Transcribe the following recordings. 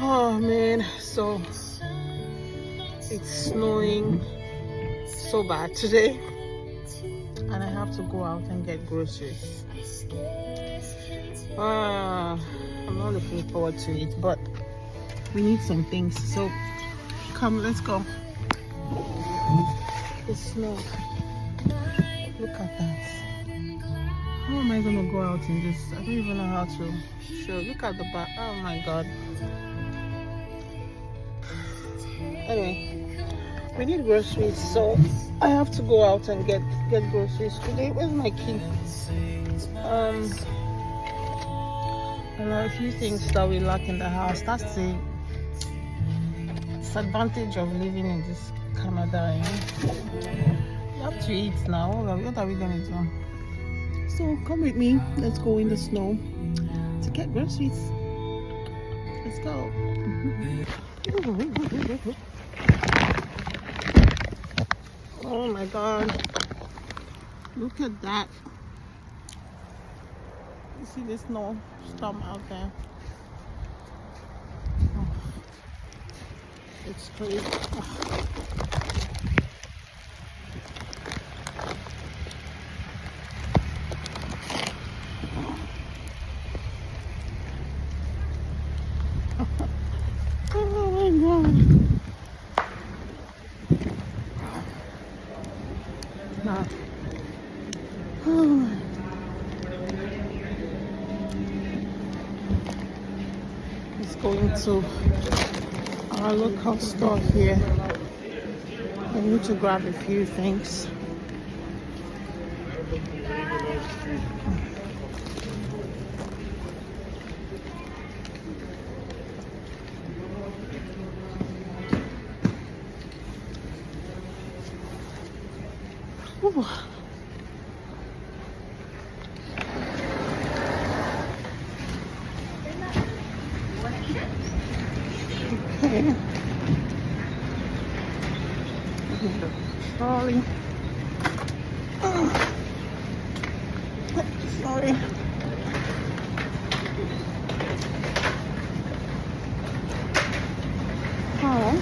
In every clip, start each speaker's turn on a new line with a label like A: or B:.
A: Oh man, so it's snowing so bad today, and I have to go out and get groceries. I'm not looking forward to it, but we need some things. So come, let's go. The snow. Look at that. How am I gonna go out in this? I don't even know how to show. Look at the back. Oh my god. Anyway, we need groceries, so I have to go out and get groceries today. Where's my key? There are a few things that we lack in the house. That's the disadvantage of living in this Canada. You have to eat now. What are we gonna do? So come with me. Let's go in the snow to get groceries. Let's go. Oh my god. Look at that. You see this snow storm out there? Oh, it's crazy. Oh my god. Now. Oh. It's going to our local store here. I need to grab a few things. Ooh. Okay. Trolley. Oh. Sorry. Oh.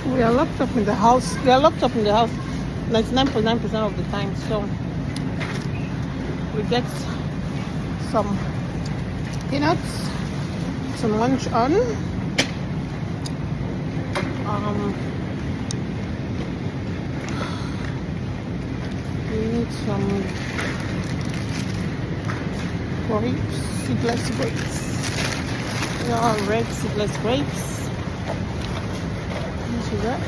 A: We are locked up in the house. We are locked up in the house 99.9% of the time. So we get some peanuts to munch on. We need some grapes, seedless grapes. Yeah, red seedless grapes. That.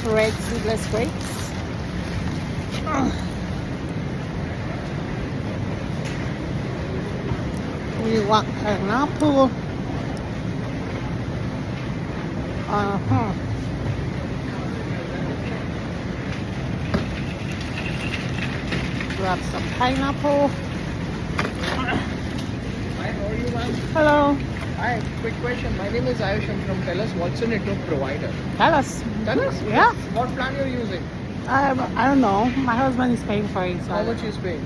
A: Red seedless grapes. We want pineapple. Grab some pineapple. Hello.
B: Hi, quick question. My name is Ayush. I'm from Tell Us. What's your network provider?
A: Tell us.
B: Tell us?
A: Yeah.
B: What plan you're using?
A: I don't know. My husband is paying for it. So
B: How much is paying?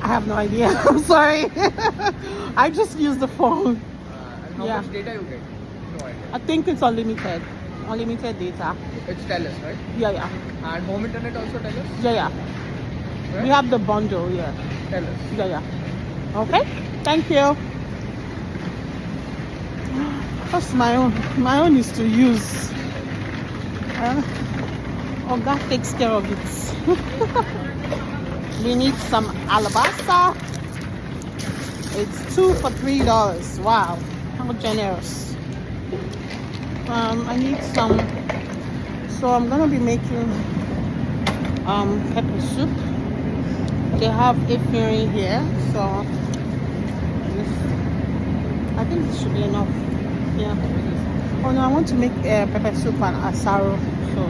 A: I have no idea. I'm sorry. I just use the phone.
B: And how much data you get? No idea.
A: I think it's unlimited. Unlimited data.
B: It's Tell Us, right?
A: Yeah.
B: And home internet also Tell Us?
A: Yeah.
B: Right?
A: We have the bundle, yeah.
B: Tell Us.
A: Yeah. Okay. Thank you. That's my own. My own is to use. That takes care of it. We need some alabasta. It's 2 for $3. Wow, how generous. I need some. So I'm gonna be making pepper soup. They have efirin here, so I think this should be enough. Yeah. Oh no, I want to make pepper soup and asaro. So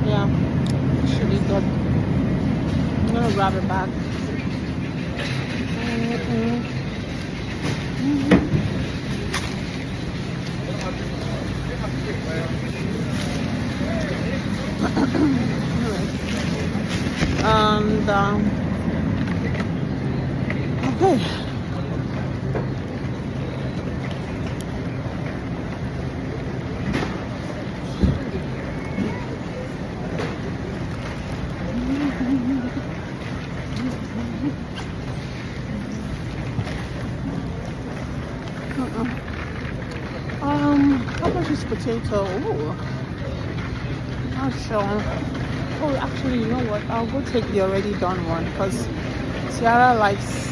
A: yeah, it should be good. I'm gonna grab a bag. Hey. How much is potato? Ooh, not sure. Oh, actually, you know what? I'll go take the already done one because Tiara likes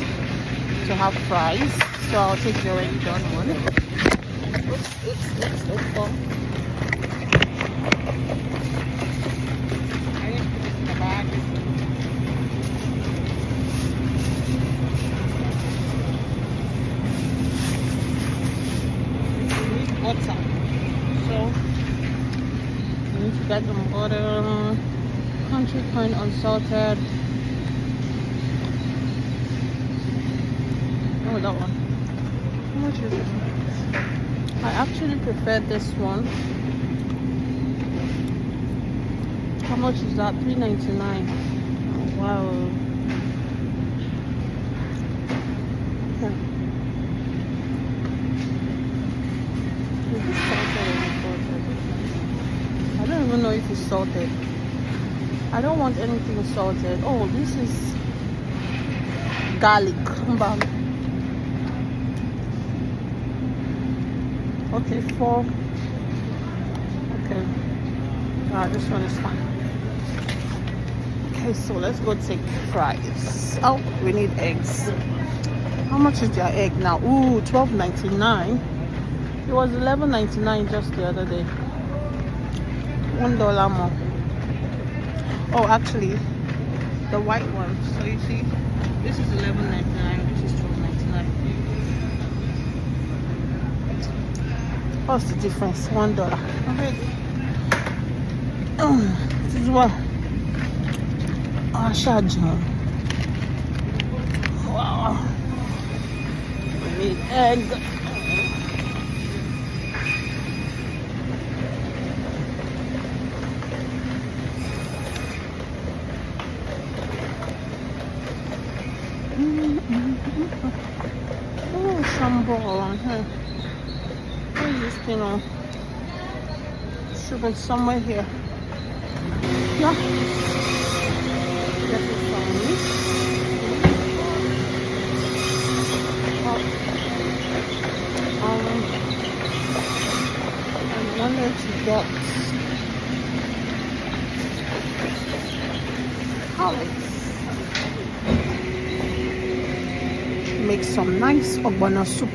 A: to have fries, so I'll take the already done one. Oops, no fun. I didn't put this in the bag. We need butter, so we need to get some butter. Country corn unsalted. Oh, that one. How much is this one? I actually prefer this one. How much is that? $3.99. Oh, wow. Is this salted or unsalted? I don't even know if it's salted. I don't want anything salted. Oh, this is garlic. Okay, 4. Okay. This one is fine. Okay, so let's go take fries. Oh, we need eggs. How much is your egg now? Ooh, $12.99. It was $11.99 just the other day. $1 more. Oh, actually, the white one. So you see, this is $11.99. This is $12.99. What's the difference? $1. Okay. This is what. Wow. We need egg. Oh, some ball on here. Where is this thing on? Should be somewhere here. Yeah. Get this on me. I wanted to get olives. Make some nice ogbono soup.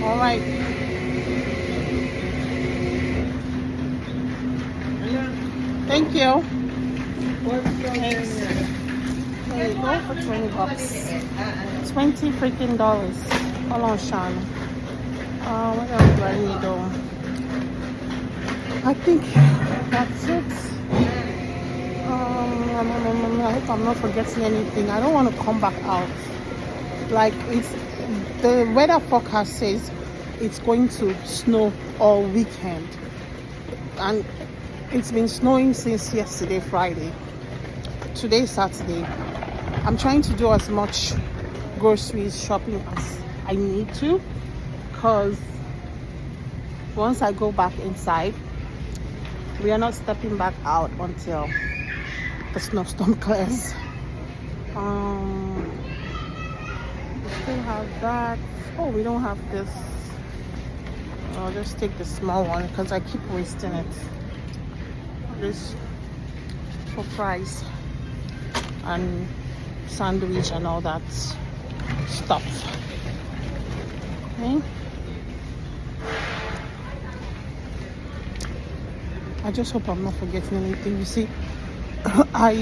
A: All right. Thank you. Thanks. There you go for $20. $20 freaking dollars. Hold on, Sean. What else do I need though? I think that's it. I hope I'm not forgetting anything. I don't want to come back out. Like the weather forecast says it's going to snow all weekend, and it's been snowing since yesterday, Friday. Today, Saturday. I'm trying to do as much groceries shopping as I need to, because once I go back inside, we are not stepping back out until the snowstorm clears. We still have that. Oh, we don't have this. I'll just take the small one because I keep wasting it. This for fries and sandwich and all that stuff. Okay. I just hope I'm not forgetting anything. You see, I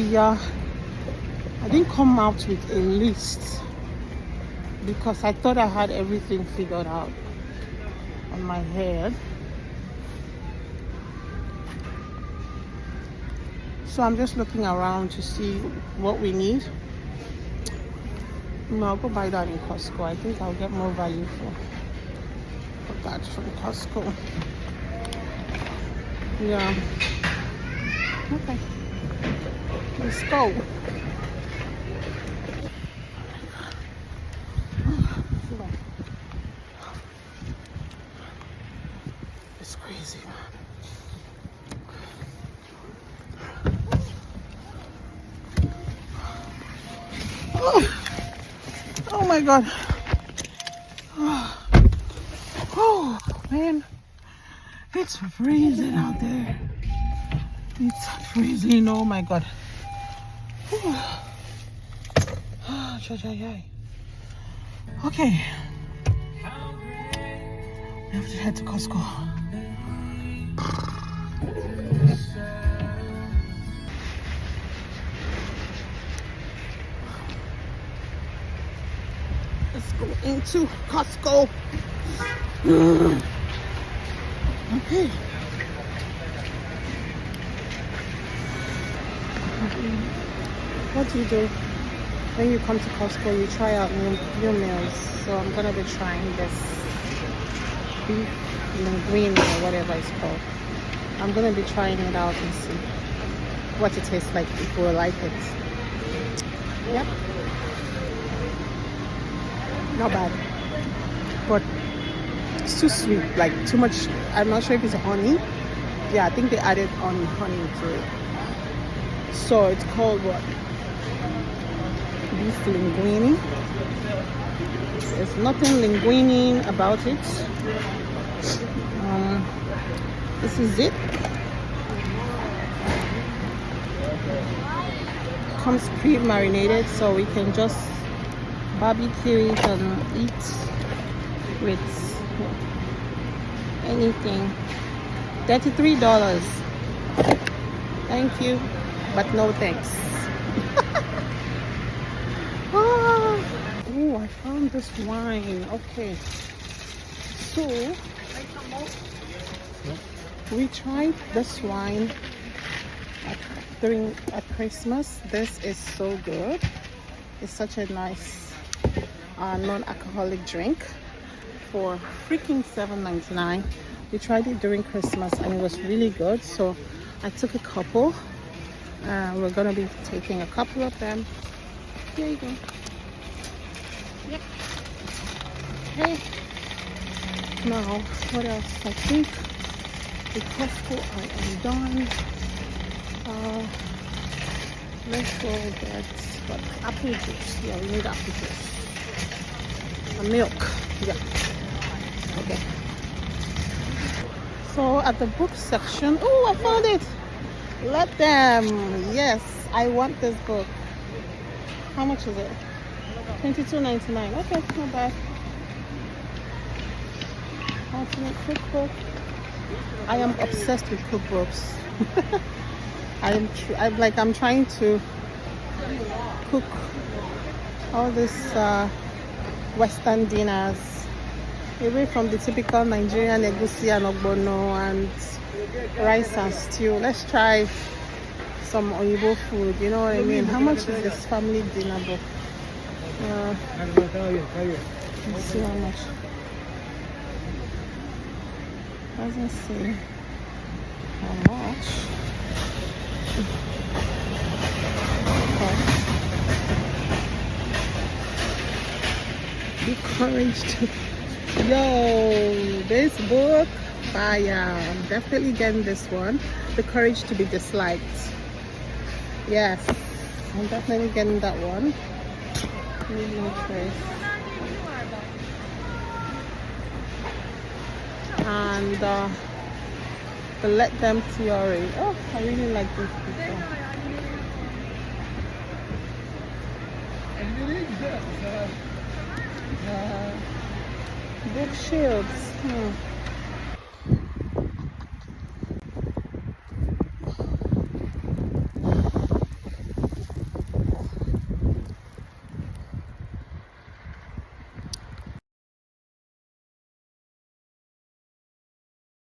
A: didn't come out with a list because I thought I had everything figured out on my head. So I'm just looking around to see what we need. No, I'll go buy that in Costco. I think I'll get more value for that from Costco. Yeah. Okay. Let's go. It's crazy. Oh my god. Oh man, it's freezing out there. It's freezing. Oh my god. Okay, I have to head to Costco. Let's go into Costco. Okay. What do you do when you come to Costco? You try out new meals. So I'm gonna be trying this beef linguine or whatever it's called. I'm gonna be trying it out and see what it tastes like, if we'll like it. Yep. Not bad, but it's too sweet, like too much. I'm not sure if it's honey. Yeah, I think they added honey to it. So it's called what? Beef linguine. There's nothing linguine about it. This is it. Comes pre-marinated, so we can just barbecue it and eat with anything. $33. Thank you, but no thanks. Oh, I found this wine. Okay, so we tried this wine at Christmas. This is so good. It's such a nice non-alcoholic drink for freaking $7.99. We tried it during Christmas and it was really good, so I took a couple. We're gonna be taking a couple of them. Here you go. Yep. Okay. Now, what else? I think the Costco I am done. Let's go get what, apple juice. Yeah, we need apple juice. And milk. Yeah. Okay. So at the book section, oh, I found it. Let them. Yes, I want this book. How much is it? $22.99. Okay, not bad. Ultimate cookbook. I am obsessed with cookbooks. I'm trying to cook all these Western dinners away from the typical Nigerian egusi and ogbono and rice and stew. Let's try some Oyibo food. You know what I mean? How much is this family dinner book? Let's see how much. Doesn't say how much. Be courage to. Yo, this book, fire. I'm definitely getting this one. The Courage to Be Disliked. Yes, I'm definitely getting that one. And the Let Them Theory. Oh, I really like this book. Book shields.